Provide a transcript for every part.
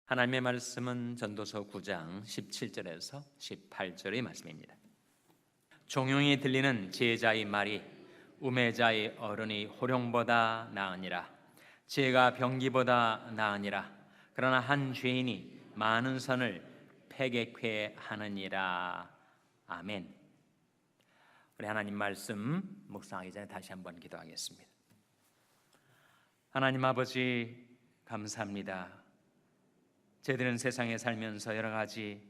하나님의 말씀은 전도서 9장 17절에서 18절의 말씀입니다. 종용이 들리는 제자의 말이 우매자의 어른이 호령보다 나으니라. 지혜가 병기보다 나으니라. 그러나 한 죄인이 많은 선을 패객케 하느니라. 아멘. 우리 하나님 말씀 묵상하기 전에 다시 한번 기도하겠습니다. 하나님 아버지, 감사합니다. 저희들은 세상에 살면서 여러 가지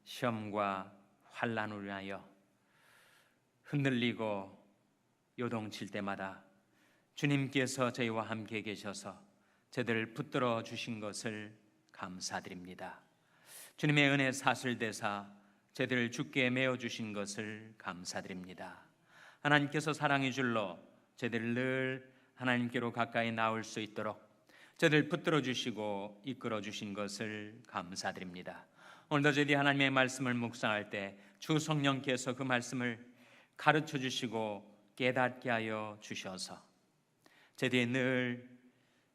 시험과 환난을 위하여 흔들리고 요동칠 때마다 주님께서 저희와 함께 계셔서 저희들을 붙들어 주신 것을 감사드립니다. 주님의 은혜 사슬대사 저희들을 주께 메어 주신 것을 감사드립니다. 하나님께서 사랑의 줄로 저희들을 늘 하나님께로 가까이 나올 수 있도록 저희들 붙들어 주시고 이끌어 주신 것을 감사드립니다. 오늘도 저희들이 하나님의 말씀을 묵상할 때 주 성령께서 그 말씀을 가르쳐 주시고 깨닫게 하여 주셔서 저희들이 늘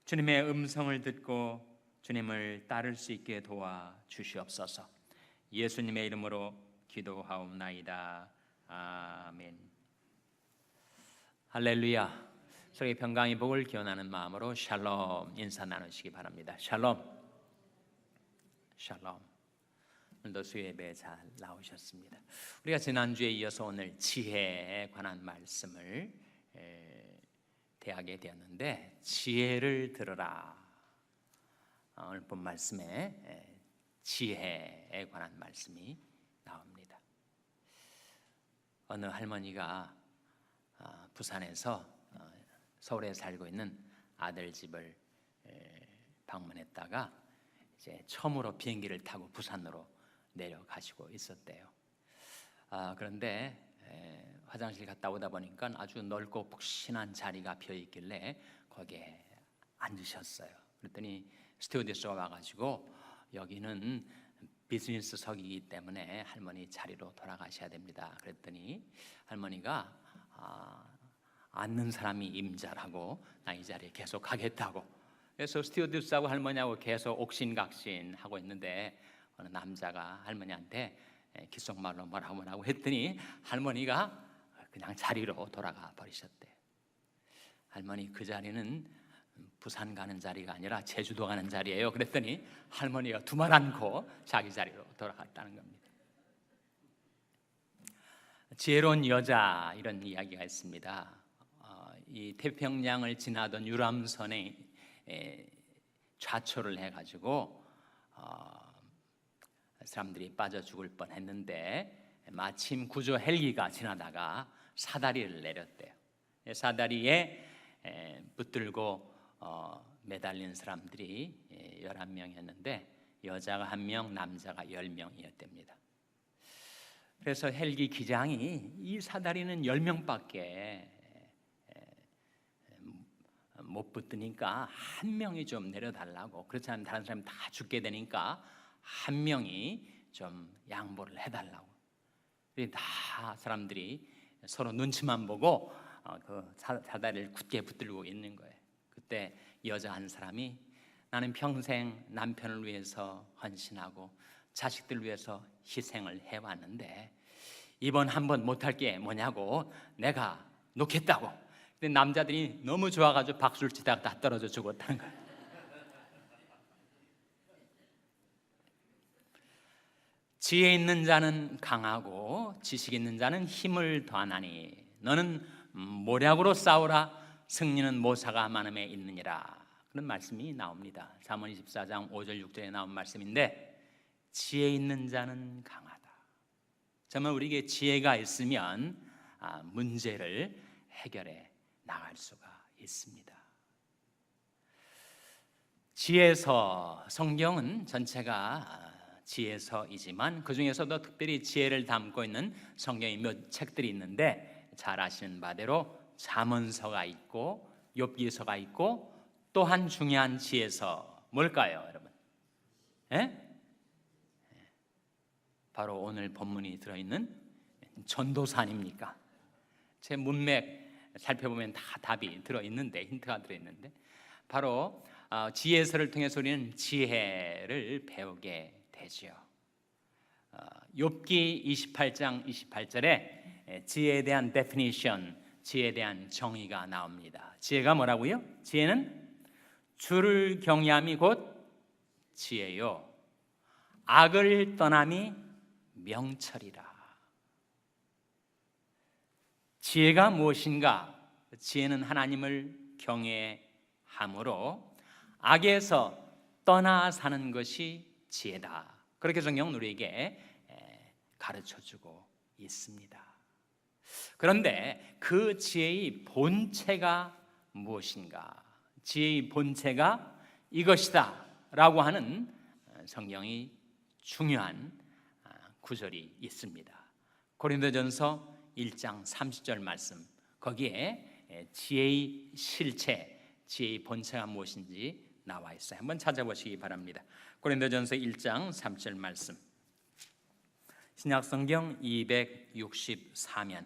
주님의 음성을 듣고 주님을 따를 수 있게 도와 주시옵소서. 예수님의 이름으로 기도하옵나이다. 아멘. 할렐루야. 서로의 평강의 복을 기원하는 마음으로 샬롬 인사 나누시기 바랍니다. 샬롬. 샬롬. 오늘도 수요예배에 잘 나오셨습니다. 우리가 지난주에 이어서 오늘 지혜에 관한 말씀을 대하게 되었는데, 지혜를 들으라. 오늘 본 말씀에 지혜에 관한 말씀이 나옵니다. 어느 할머니가 부산에서 서울에 살고 있는 아들 집을 방문했다가 이제 처음으로 비행기를 타고 부산으로 내려가시고 있었대요. 그런데 화장실 갔다 오다 보니까 아주 넓고 푹신한 자리가 비어 있길래 거기에 앉으셨어요. 그랬더니 스튜어디스가 와가지고 여기는 비즈니스석이기 때문에 할머니 자리로 돌아가셔야 됩니다. 그랬더니 할머니가 앉는 사람이 임자라고 나 이 자리에 계속 가겠다고. 그래서 스튜어디스하고 할머니하고 계속 옥신각신 하고 있는데 어느 남자가 할머니한테 귓속말로 뭐라고 했더니 할머니가 그냥 자리로 돌아가 버리셨대. 할머니, 그 자리는 부산 가는 자리가 아니라 제주도 가는 자리예요. 그랬더니 할머니가 두말 않고 자기 자리로 돌아갔다는 겁니다. 지혜로운 여자, 이런 이야기가 있습니다. 이 태평양을 지나던 유람선에 좌초를 해가지고 사람들이 빠져 죽을 뻔했는데 마침 구조 헬기가 지나다가 사다리를 내렸대요. 사다리에 붙들고 매달린 사람들이 11명이었는데 여자가 1명, 남자가 10명이었답니다. 그래서 헬기 기장이 이 사다리는 10명밖에 못 붙드니까 한 명이 좀 내려달라고, 그렇지 않으면 다른 사람이 다 죽게 되니까 한 명이 좀 양보를 해달라고. 다 사람들이 서로 눈치만 보고 그 사다리를 굳게 붙들고 있는 거예요. 그때 여자 한 사람이 나는 평생 남편을 위해서 헌신하고 자식들 위해서 희생을 해왔는데 이번 한 번 못할 게 뭐냐고 내가 놓겠다고. 근데 남자들이 너무 좋아가지고 박수를 치다가 다 떨어져 죽었다는 거예요. 지혜 있는 자는 강하고 지식 있는 자는 힘을 더하나니 너는 모략으로 싸우라. 승리는 모사가 많음에 있느니라. 그런 말씀이 나옵니다. 잠언 24장 5절 6절에 나온 말씀인데, 지혜 있는 자는 강하다. 정말 우리에게 지혜가 있으면 문제를 해결해 나갈 수가 있습니다. 지혜서, 성경은 전체가 지혜서이지만 그 중에서도 특별히 지혜를 담고 있는 성경의 몇 책들이 있는데, 잘 아시는 바대로 잠언서가 있고 욥기서가 있고 또 한 중요한 지혜서 뭘까요, 여러분? 바로 오늘 본문이 들어있는 전도서 아닙니까? 제 문맥 살펴보면 다 답이 들어있는데, 힌트가 들어있는데 바로 지혜서를 통해서 우리는 지혜를 배우게 되죠. 욥기 28장 28절에 지혜에 대한 definition, 지혜에 대한 정의가 나옵니다. 지혜가 뭐라고요? 지혜는 주를 경외함이 곧 지혜요, 악을 떠남이 명철이라. 지혜가 무엇인가? 지혜는 하나님을 경외함으로 악에서 떠나 사는 것이 지혜다. 그렇게 성경은 우리에게 가르쳐주고 있습니다. 그런데 그 지혜의 본체가 무엇인가? 지혜의 본체가 이것이다 라고 하는 성경이 중요한 구절이 있습니다. 고린도전서 1장 30절 말씀, 거기에 지혜의 실체, 지혜의 본체가 무엇인지 나와 있어요. 한번 찾아보시기 바랍니다. 고린도전서 1장 3절 말씀, 신약성경 264면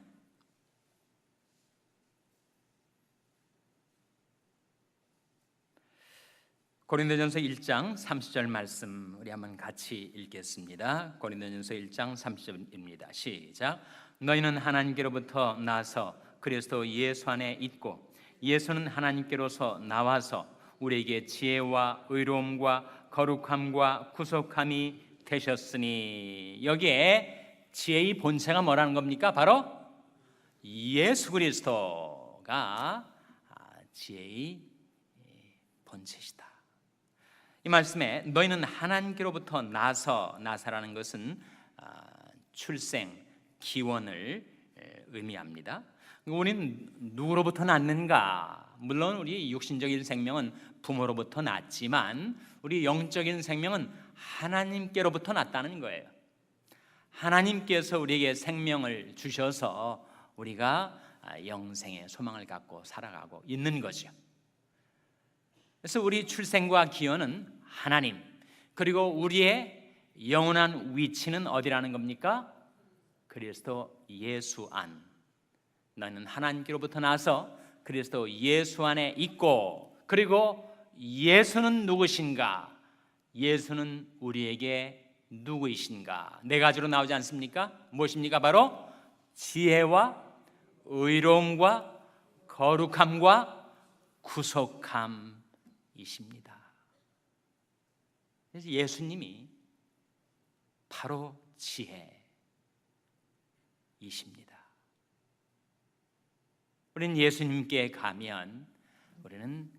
고린도전서 1장 30절 말씀 우리 한번 같이 읽겠습니다. 고린도전서 1장 30절입니다. 시작. 너희는 하나님께로부터 나서 그리스도 예수 안에 있고 예수는 하나님께로서 나와서 우리에게 지혜와 의로움과 거룩함과 구속함이 되셨으니, 여기에 지혜의 본체가 뭐라는 겁니까? 바로 예수 그리스도가 지혜의 본체시다. 이 말씀에 너희는 하나님께로부터 나사라는 것은 출생, 기원을 의미합니다. 우리는 누구로부터 났는가? 물론 우리 육신적인 생명은 부모로부터 났지만 우리 영적인 생명은 하나님께로부터 났다는 거예요. 하나님께서 우리에게 생명을 주셔서 우리가 영생의 소망을 갖고 살아가고 있는 거죠. 그래서 우리 출생과 기원은 하나님, 그리고 우리의 영원한 위치는 어디라는 겁니까? 그리스도 예수 안. 너희는 하나님께로부터 나서 그리스도 예수 안에 있고, 그리고 예수는 누구신가? 예수는 우리에게 누구이신가? 네 가지로 나오지 않습니까? 무엇입니까? 바로 지혜와 의로움과 거룩함과 구속함이십니다. 그래서 예수님이 바로 지혜이십니다. 우리는 예수님께 가면 우리는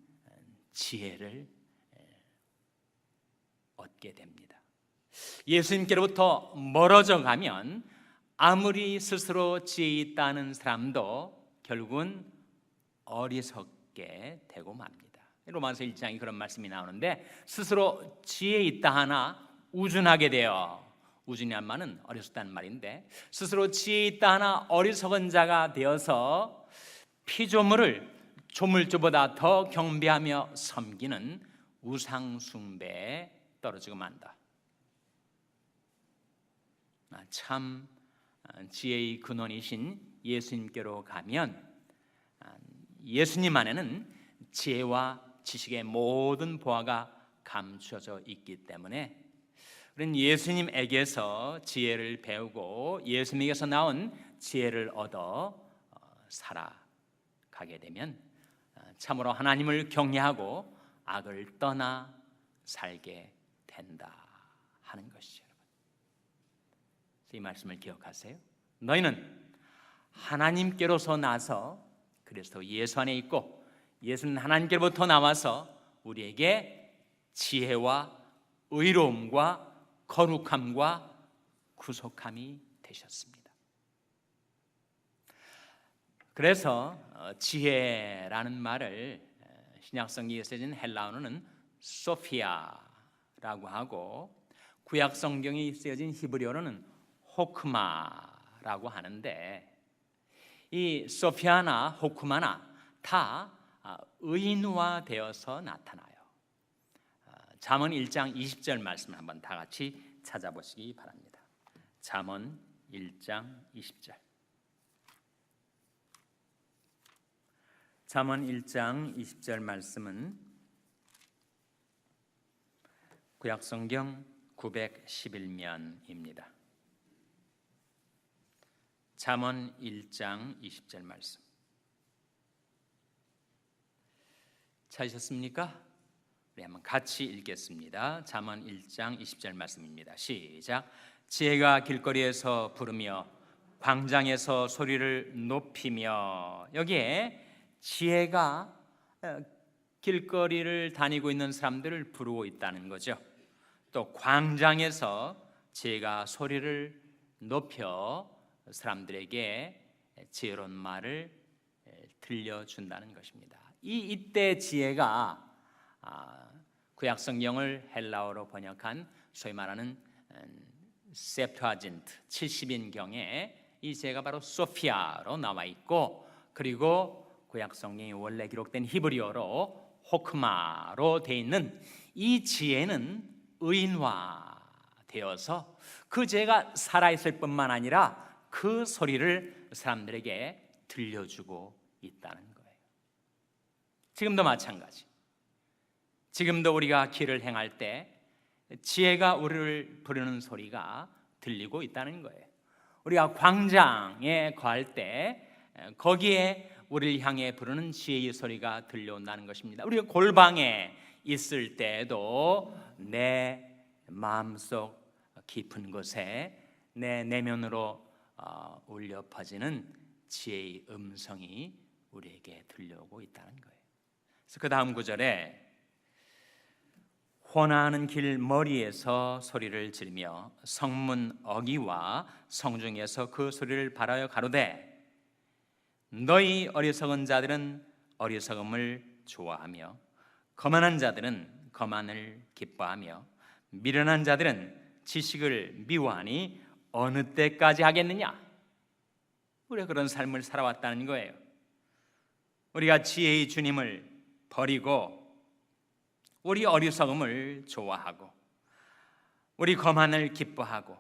지혜를 얻게 됩니다. 예수님께로부터 멀어져 가면 아무리 스스로 지혜 있다는 사람도 결국은 어리석게 되고 맙니다. 로마서 1장에 그런 말씀이 나오는데, 스스로 지혜 있다 하나 우준하게 되어, 우준이란 말은 어리석다는 말인데, 스스로 지혜 있다 하나 어리석은 자가 되어서 피조물을 조물주보다 더 경배하며 섬기는 우상숭배에 떨어지고 만다. 참 지혜의 근원이신 예수님께로 가면 예수님 안에는 지혜와 지식의 모든 보화가 감춰져 있기 때문에 우리는 예수님에게서 지혜를 배우고 예수님에게서 나온 지혜를 얻어 살아가게 되면 참으로 하나님을 경외하고 악을 떠나 살게 된다 하는 것이죠. 이 말씀을 기억하세요. 너희는 하나님께로서 나서 그리스도 예수 안에 있고 예수는 하나님께로부터 나와서 우리에게 지혜와 의로움과 거룩함과 구속함이 되셨습니다. 그래서 지혜라는 말을 신약성경에 쓰여진 헬라어로는 소피아라고 하고, 구약성경에 쓰여진 히브리어로는 호크마라고 하는데, 이 소피아나 호크마나 다 의인화되어서 나타나요. 잠언 1장 20절 말씀을 한번 다 같이 찾아보시기 바랍니다. 잠언 1장 20절. 잠언 1장 20절 말씀은 구약성경 911면입니다. 잠언 1장 20절 말씀. 찾으셨습니까? 우리 한번 같이 읽겠습니다. 잠언 1장 20절 말씀입니다. 시작. 지혜가 길거리에서 부르며 광장에서 소리를 높이며. 여기에 지혜가 길거리를 다니고 있는 사람들을 부르고 있다는 거죠. 또 광장에서 지혜가 소리를 높여 사람들에게 지혜로운 말을 들려준다는 것입니다. 이때 지혜가 구약성경을 헬라어로 번역한 소위 말하는 셉투아진트 70인경에 이 지혜가 바로 소피아로 나와 있고, 그리고 구약성경이 원래 기록된 히브리어로 호크마로 되어 있는 이 지혜는 의인화되어서 그 지혜가 살아있을 뿐만 아니라 그 소리를 사람들에게 들려주고 있다는 거예요. 지금도 마찬가지. 지금도 우리가 길을 행할 때 지혜가 우리를 부르는 소리가 들리고 있다는 거예요. 우리가 광장에 거할 때 거기에 우리를 향해 부르는 지혜의 소리가 들려온다는 것입니다. 우리가 골방에 있을 때에도 내 마음속 깊은 곳에 내 내면으로 울려 퍼지는 지혜의 음성이 우리에게 들려오고 있다는 거예요. 그래서 그 다음 구절에 혼하는 길 머리에서 소리를 지르며 성문 어귀와 성중에서 그 소리를 발하여 가로되 너희 어리석은 자들은 어리석음을 좋아하며 거만한 자들은 거만을 기뻐하며 미련한 자들은 지식을 미워하니 어느 때까지 하겠느냐? 우리가 그런 삶을 살아왔다는 거예요. 우리가 지혜의 주님을 버리고 우리 어리석음을 좋아하고 우리 거만을 기뻐하고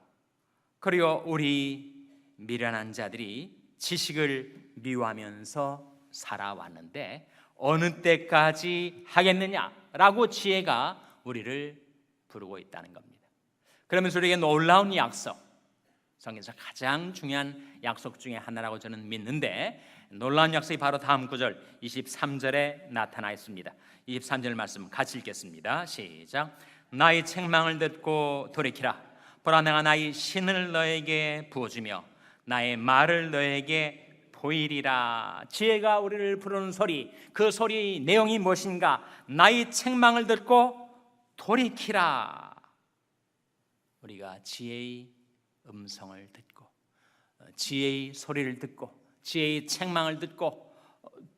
그리고 우리 미련한 자들이 지식을 미워하면서 살아왔는데 어느 때까지 하겠느냐라고 지혜가 우리를 부르고 있다는 겁니다. 그러면서 우리에게 놀라운 약속, 성경에서 가장 중요한 약속 중에 하나라고 저는 믿는데, 놀라운 약속이 바로 다음 구절 23절에 나타나 있습니다. 23절 말씀 같이 읽겠습니다. 시작. 나의 책망을 듣고 돌이키라. 보라, 내가 나의 신을 너에게 부어주며 나의 말을 너에게 보이리라. 지혜가 우리를 부르는 소리, 그 소리의 내용이 무엇인가? 나의 책망을 듣고 돌이키라. 우리가 지혜의 음성을 듣고 지혜의 소리를 듣고 지혜의 책망을 듣고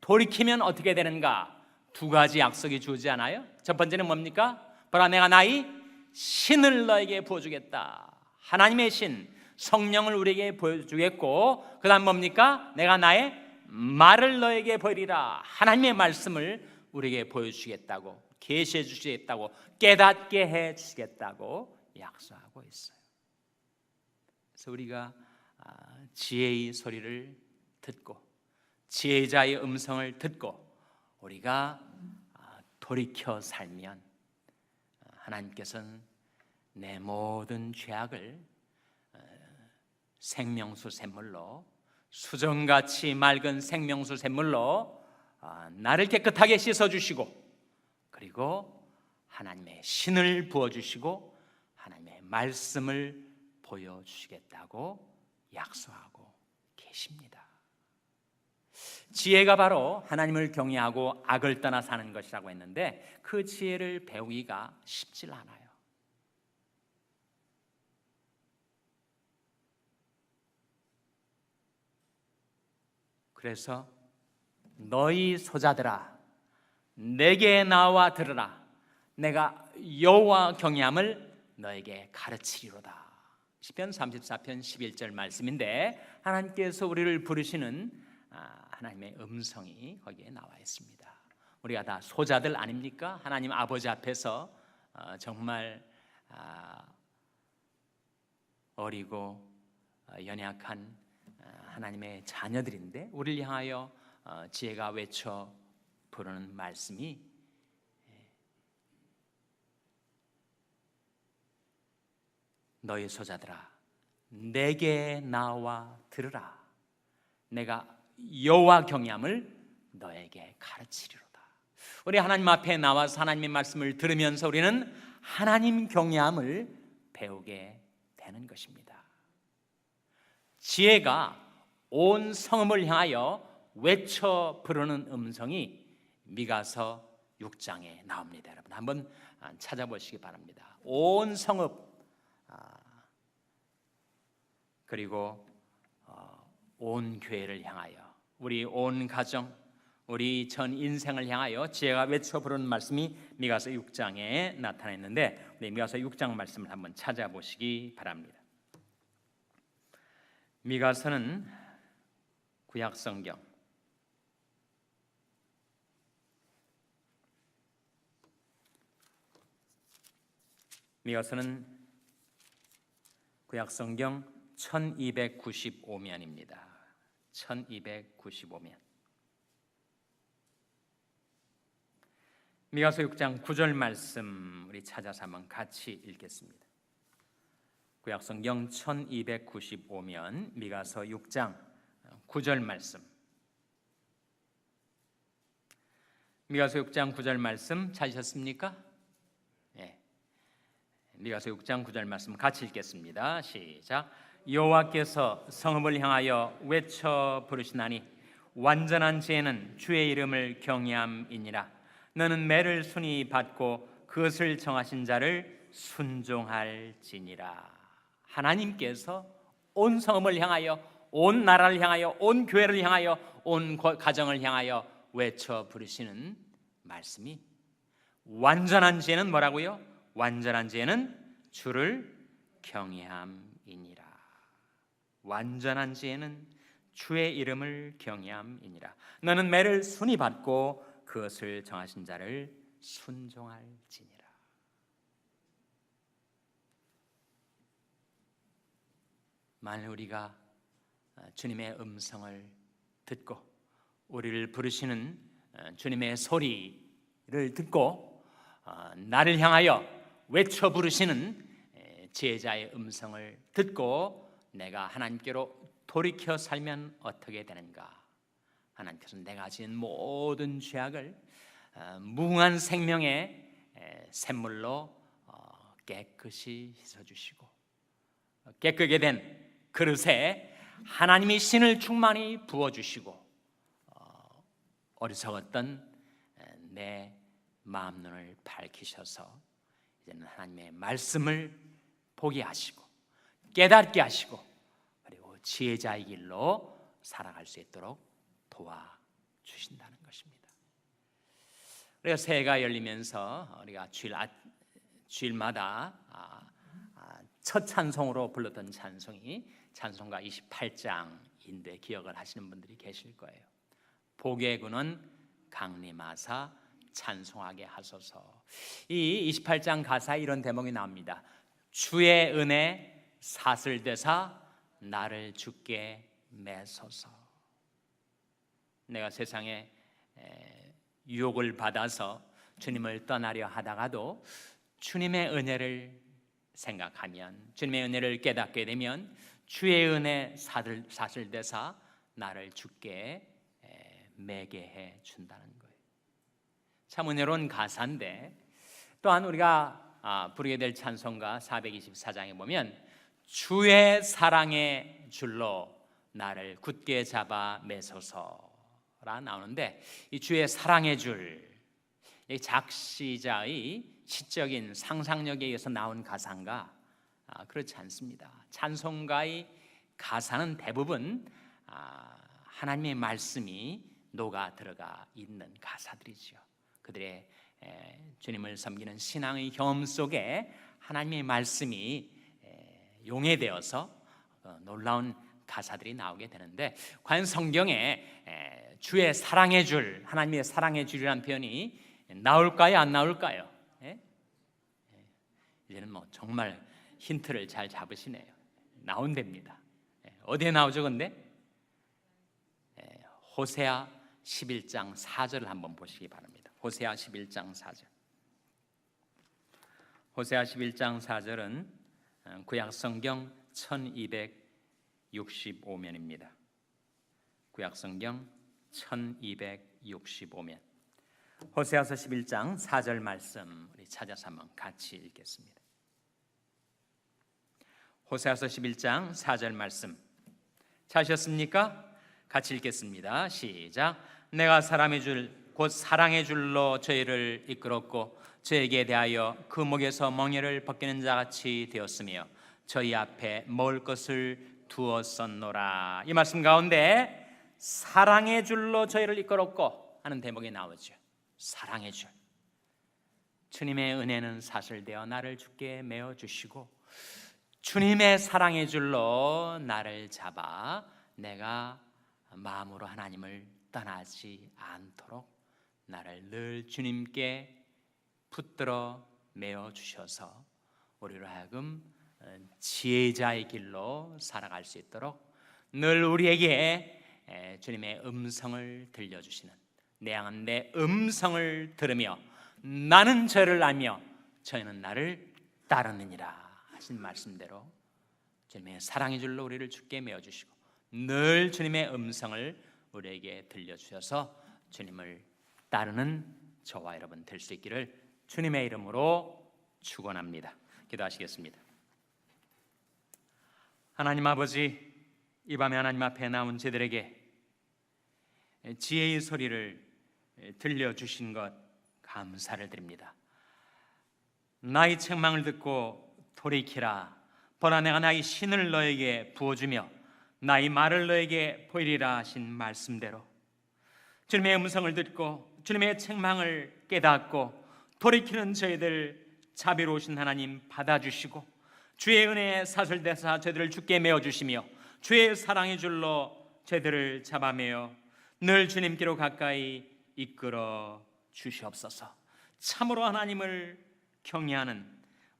돌이키면 어떻게 되는가? 두 가지 약속이 주어지지 않아요? 첫 번째는 뭡니까? 보라, 내가 나의 신을 너에게 부어주겠다. 하나님의 신, 성령을 우리에게 보여주겠고, 그 다음 뭡니까? 내가 나의 말을 너에게 보이리라. 하나님의 말씀을 우리에게 보여주시겠다고, 계시해 주시겠다고, 깨닫게 해 주시겠다고 약속하고 있어요. 그래서 우리가 지혜의 소리를 듣고 지혜자의 음성을 듣고 우리가 돌이켜 살면 하나님께서는 내 모든 죄악을 생명수 샘물로, 수정같이 맑은 생명수 샘물로 나를 깨끗하게 씻어주시고, 그리고 하나님의 신을 부어주시고 하나님의 말씀을 보여주시겠다고 약속하고 계십니다. 지혜가 바로 하나님을 경외하고 악을 떠나 사는 것이라고 했는데, 그 지혜를 배우기가 쉽지 않아요. 그래서 너희 소자들아, 내게 나와 들으라. 내가 여호와 경외함을 너에게 가르치리로다. 시편 34편 11절 말씀인데, 하나님께서 우리를 부르시는 하나님의 음성이 거기에 나와 있습니다. 우리가 다 소자들 아닙니까? 하나님 아버지 앞에서 정말 어리고 연약한 하나님의 자녀들인데, 우리를 향하여 지혜가 외쳐 부르는 말씀이 너희 소자들아 내게 나와 들으라. 내가 여호와 경외함을 너에게 가르치리로다. 우리 하나님 앞에 나와서 하나님의 말씀을 들으면서 우리는 하나님 경외함을 배우게 되는 것입니다. 지혜가 온 성읍을 향하여 외쳐 부르는 음성이 미가서 6장에 나옵니다. 여러분 한번 찾아보시기 바랍니다. 온 성읍 그리고 온 교회를 향하여, 우리 온 가정, 우리 전 인생을 향하여 지혜가 외쳐 부르는 말씀이 미가서 6장에 나타났는데, 우리 미가서 6장 말씀을 한번 찾아보시기 바랍니다. 미가서는 구약 성경 미가서는 구약 성경 1295면입니다. 1295면. 미가서 6장 9절 말씀 우리 찾아서 한번 같이 읽겠습니다. 구약 성경 1295면 미가서 6장 9절 말씀. 미가서 6장 9절 말씀 찾으셨습니까? 네. 미가서 6장 9절 말씀 같이 읽겠습니다. 시작. 여호와께서 성읍을 향하여 외쳐 부르시나니 완전한 지혜는 주의 이름을 경외함이니라. 너는 매를 순히 받고 그것을 정하신 자를 순종할지니라. 하나님께서 온 성읍을 향하여, 온 나라를 향하여, 온 교회를 향하여, 온 가정을 향하여 외쳐 부르시는 말씀이, 완전한 지혜는 뭐라고요? 완전한 지혜는 주를 경외함이니라. 완전한 지혜는 주의 이름을 경외함이니라. 너는 매를 순히 받고 그것을 정하신 자를 순종할지니라. 만일 우리가 주님의 음성을 듣고 우리를 부르시는 주님의 소리를 듣고 나를 향하여 외쳐 부르시는 지혜자의 음성을 듣고 내가 하나님께로 돌이켜 살면 어떻게 되는가? 하나님께서는 내가 지은 모든 죄악을 무궁한 생명의 샘물로 깨끗이 씻어주시고, 깨끗게 된 그릇에 하나님이 신을 충만히 부어주시고, 어리석었던 내 마음 눈을 밝히셔서 이제는 하나님의 말씀을 보게 하시고 깨닫게 하시고, 그리고 지혜자의 길로 살아갈 수 있도록 도와주신다는 것입니다. 우리가 새해가 열리면서 우리가 주일마다 첫 찬송으로 불렀던 찬송이 찬송가 28장인데 기억을 하시는 분들이 계실 거예요. 복의 근원 강림하사 찬송하게 하소서. 이 28장 가사에 이런 대목이 나옵니다. 주의 은혜 사슬되사 나를 주께 매소서. 내가 세상에 유혹을 받아서 주님을 떠나려 하다가도 주님의 은혜를 생각하면, 주님의 은혜를 깨닫게 되면 주의 은혜 사슬되사 나를 주께 매게 해 준다는 거예요. 참 은혜로운 가사인데, 또한 우리가 부르게 될 찬송가 424장에 보면 주의 사랑의 줄로 나를 굳게 잡아 매소서라 나오는데, 이 주의 사랑의 줄, 이 작시자의 시적인 상상력에 의해서 나온 가사인가? 그렇지 않습니다. 찬송가의 가사는 대부분 하나님의 말씀이 녹아 들어가 있는 가사들이죠. 그들의 주님을 섬기는 신앙의 경험 속에 하나님의 말씀이 용해되어서 놀라운 가사들이 나오게 되는데, 과연 성경에 주의 사랑의 줄, 하나님의 사랑의 줄이라는 표현이 나올까요? 안 나올까요? 이제는 정말 힌트를 잘 잡으시네요. 나온답니다. 어디에 나오죠? 근데 호세아 11장 4절을 한번 보시기 바랍니다. 호세아 11장 4절. 호세아 11장 4절은 구약성경 1265면입니다. 구약성경 1265면. 호세아서 11장 4절 말씀 우리 찾아서 한번 같이 읽겠습니다. 호세아서 11장 4절 말씀 찾으셨습니까? 같이 읽겠습니다. 시작. 내가 곧 사랑의 줄로 저희를 이끌었고 저에게 대하여 그 목에서 멍에를 벗기는 자같이 되었으며 저희 앞에 먹을 것을 두었었노라. 이 말씀 가운데 사랑의 줄로 저희를 이끌었고 하는 대목이 나오죠. 사랑의 줄. 주님의 은혜는 사슬되어 나를 주께 메어 주시고 주님의 사랑의 줄로 나를 잡아 내가 마음으로 하나님을 떠나지 않도록 나를 늘 주님께 붙들어 메어 주셔서 우리로 하여금 지혜자의 길로 살아갈 수 있도록 늘 우리에게 주님의 음성을 들려주시는, 내 양은 내 음성을 들으며 나는 저를 알며 저희는 나를 따르느니라 하신 말씀대로 주님의 사랑의 줄로 우리를 주께 메어 주시고 늘 주님의 음성을 우리에게 들려주셔서 주님을 따르는 저와 여러분 될 수 있기를 주님의 이름으로 축원합니다. 기도하시겠습니다. 하나님 아버지, 이 밤에 하나님 앞에 나온 저들에게 지혜의 소리를 들려주신 것 감사를 드립니다. 나의 책망을 듣고 돌이키라. 보라, 내가 나의 신을 너에게 부어주며 나의 말을 너에게 보이리라 하신 말씀대로 주님의 음성을 듣고 주님의 책망을 깨닫고 돌이키는 저희들 자비로우신 하나님 받아주시고 주의 은혜에 사슬대사 저희들을 주께 메어주시며 주의 사랑의 줄로 저희들을 잡아매어 늘 주님께로 가까이 이끌어 주시옵소서. 참으로 하나님을 경외하는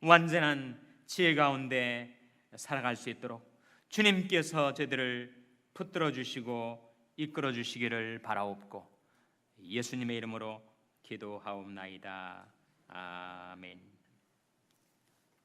완전한 지혜 가운데 살아갈 수 있도록 주님께서 저희들을 붙들어 주시고 이끌어 주시기를 바라옵고 예수님의 이름으로 기도하옵나이다. 아멘.